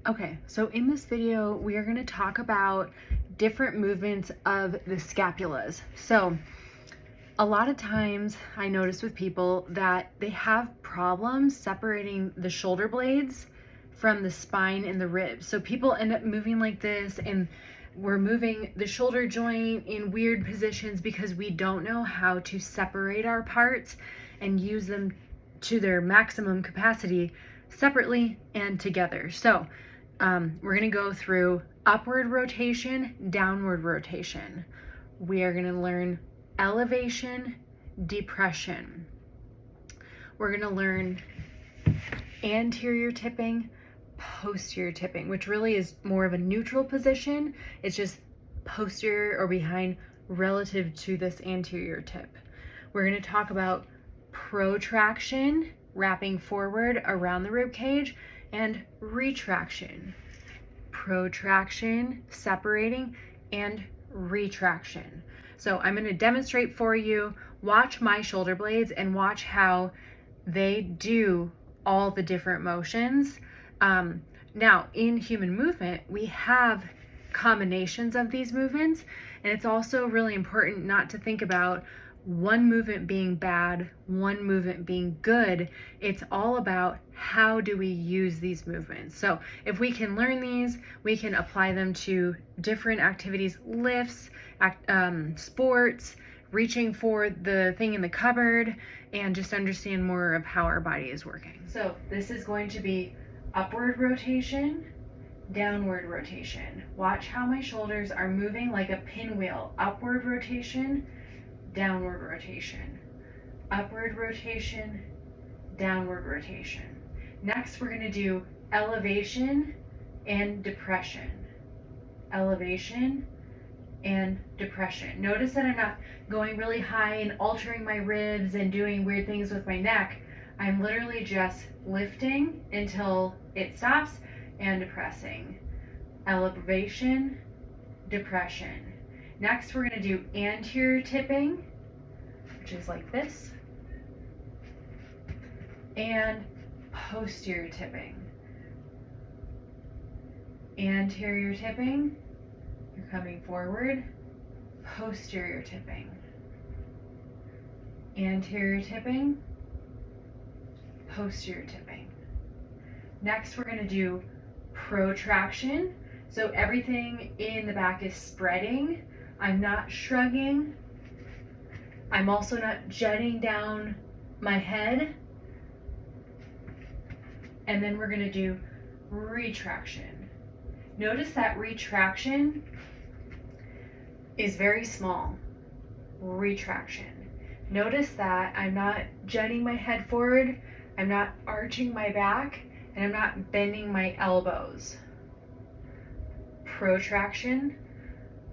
Okay, so in this video, we are going to talk about different movements of the scapulas. So a lot of times I notice with people that they have problems separating the shoulder blades from the spine and the ribs. So people end up moving like this, and we're moving the shoulder joint in weird positions because we don't know how to separate our parts and use them to their maximum capacity separately and together. So we're going to go through upward rotation, downward rotation. We are going to learn elevation, depression. We're going to learn anterior tipping, posterior tipping, which really is more of a neutral position. It's just posterior or behind relative to this anterior tip. We're going to talk about protraction, wrapping forward around the rib cage, and retraction, protraction, separating, and retraction. So I'm going to demonstrate for you. Watch my shoulder blades and watch how they do all the different motions. Now, in human movement, we have combinations of these movements, and it's also really important not to think about one movement being bad, one movement being good. It's all about how do we use these movements. So if we can learn these, we can apply them to different activities, lifts, sports, reaching for the thing in the cupboard, and just understand more of how our body is working. So this is going to be upward rotation, downward rotation. Watch how my shoulders are moving like a pinwheel. Upward rotation, downward rotation, upward rotation, downward rotation. Next, we're going to do elevation and depression. Elevation and depression. Notice that I'm not going really high and altering my ribs and doing weird things with my neck. I'm literally just lifting until it stops and depressing. Elevation, depression. Next, we're going to do anterior tipping, which is like this, and posterior tipping. Anterior tipping, you're coming forward. Posterior tipping. Anterior tipping, posterior tipping. Next, we're going to do protraction. So everything in the back is spreading. I'm not shrugging. I'm also not jutting down my head. And then we're going to do retraction. Notice that retraction is very small. Retraction. Notice that I'm not jutting my head forward, I'm not arching my back, and I'm not bending my elbows. Protraction,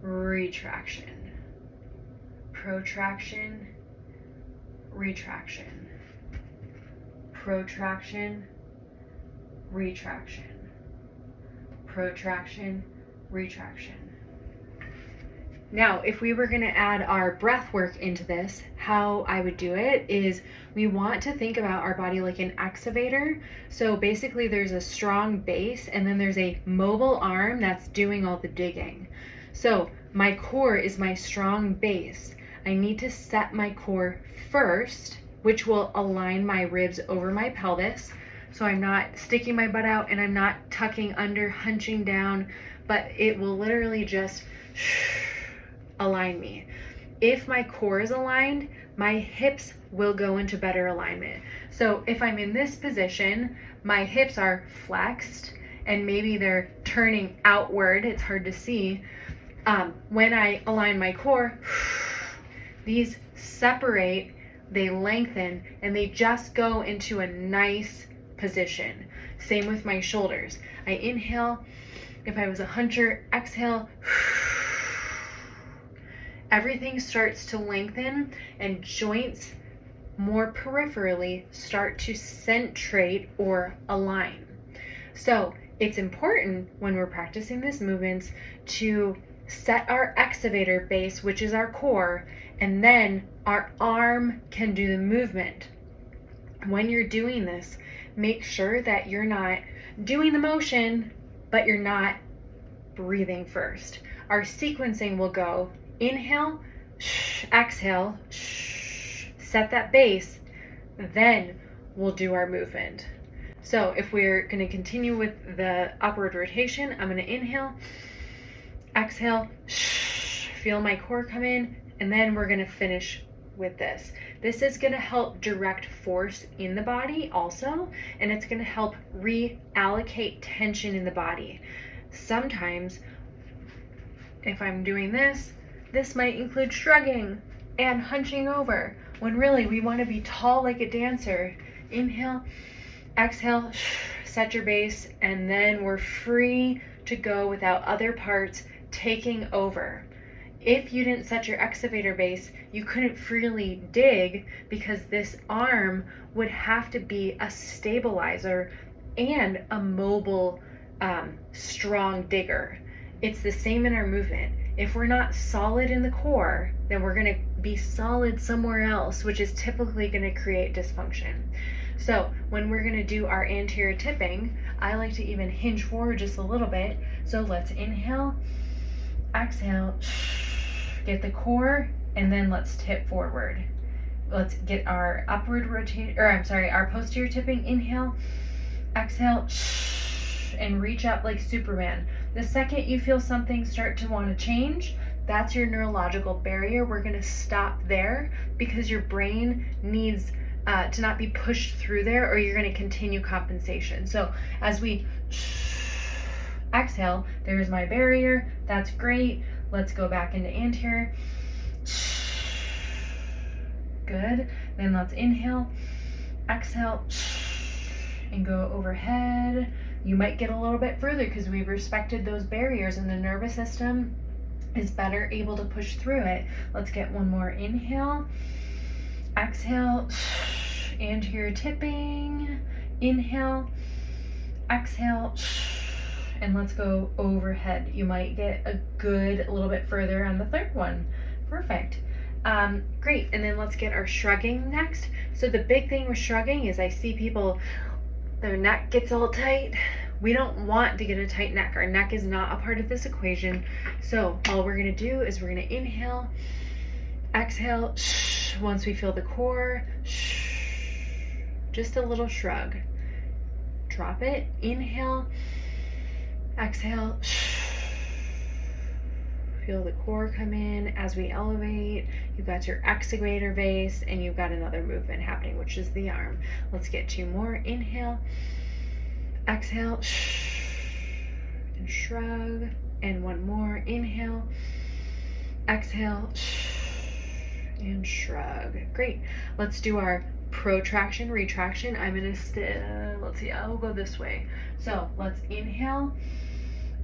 retraction, protraction, retraction, protraction, retraction, protraction, retraction. Now, if we were going to add our breath work into this, how I would do it is we want to think about our body like an excavator. So basically there's a strong base and then there's a mobile arm that's doing all the digging. So my core is my strong base. I need to set my core first, which will align my ribs over my pelvis. So I'm not sticking my butt out and I'm not tucking under, hunching down, but it will literally just align me. If my core is aligned, my hips will go into better alignment. So if I'm in this position, my hips are flexed and maybe they're turning outward, it's hard to see. When I align my core, these separate, they lengthen, and they just go into a nice position. Same with my shoulders. I inhale, if I was a huncher, exhale, everything starts to lengthen and joints more peripherally start to centrate or align. So it's important when we're practicing these movements to set our excavator base, which is our core, and then our arm can do the movement. When you're doing this, make sure that you're not doing the motion but you're not breathing first. Our sequencing will go inhale, exhale, set that base, then we'll do our movement. So if we're going to continue with the upward rotation, I'm going to inhale, exhale, feel my core come in, and then we're going to finish with this. This is going to help direct force in the body also, and it's going to help reallocate tension in the body. Sometimes, if I'm doing this, this might include shrugging and hunching over, when really we want to be tall like a dancer. Inhale, exhale, set your base, and then we're free to go without other parts taking over. If you didn't set your excavator base, you couldn't freely dig, because this arm would have to be a stabilizer and a mobile, strong digger. It's the same in our movement. If we're not solid in the core, then we're going to be solid somewhere else, which is typically going to create dysfunction. So when we're going to do our anterior tipping, I like to even hinge forward just a little bit. So let's inhale, exhale, get the core, and then let's tip forward. Let's get our upward rotation, our posterior tipping. Inhale, exhale, and reach up like Superman. The second you feel something start to want to change, that's your neurological barrier. We're going to stop there, because your brain needs to not be pushed through there, or you're going to continue compensation. So as we exhale, there's my barrier. That's great. Let's go back into anterior. Good. Then let's inhale, exhale, and go overhead. You might get a little bit further because we've respected those barriers, and the nervous system is better able to push through it. Let's get one more. Inhale, exhale, anterior tipping. Inhale, exhale, and let's go overhead. You might get a little bit further on the third one. Perfect. Great. And then let's get our shrugging next. So the big thing with shrugging is I see people, their neck gets all tight. We don't want to get a tight neck. Our neck is not a part of this equation. So all we're going to do is we're going to inhale, exhale, once we feel the core, just a little shrug. Drop it, inhale, exhale, feel the core come in as we elevate. You've got your excavator base, and you've got another movement happening, which is the arm. Let's get two more. Inhale, exhale, and shrug. And one more. Inhale, exhale, and shrug. Great. Let's do our protraction, retraction. I'm gonna let's see, I'll go this way. So let's inhale.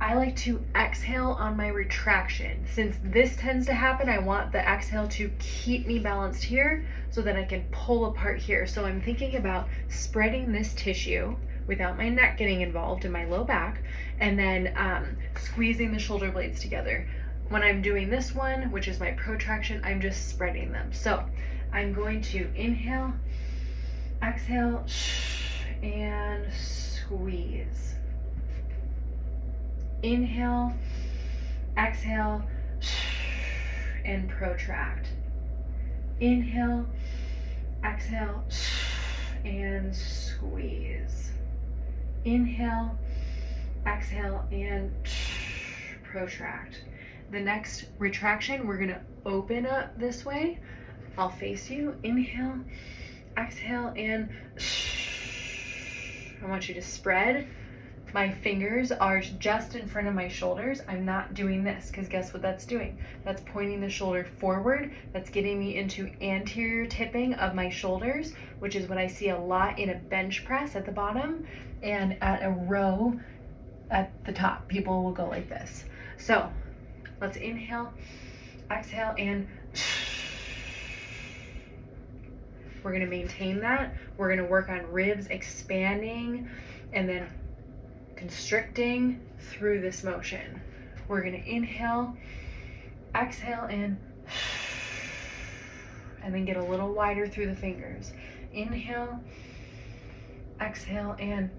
I like to exhale on my retraction. Since this tends to happen, I want the exhale to keep me balanced here so that I can pull apart here. So I'm thinking about spreading this tissue without my neck getting involved in my low back, and then squeezing the shoulder blades together. When I'm doing this one, which is my protraction, I'm just spreading them. So I'm going to inhale, exhale, and squeeze. Inhale, exhale, and protract. Inhale, exhale, and squeeze. Inhale, exhale, and protract. The next retraction, we're gonna open up this way. I'll face you. Inhale, exhale, and I want you to spread. My fingers are just in front of my shoulders. I'm not doing this, because guess what that's doing? That's pointing the shoulder forward. That's getting me into anterior tipping of my shoulders, which is what I see a lot in a bench press at the bottom, and at a row at the top. People will go like this. So let's inhale, exhale, and we're going to maintain that. We're going to work on ribs expanding and then constricting through this motion. We're going to inhale, exhale, and then get a little wider through the fingers. Inhale, exhale, and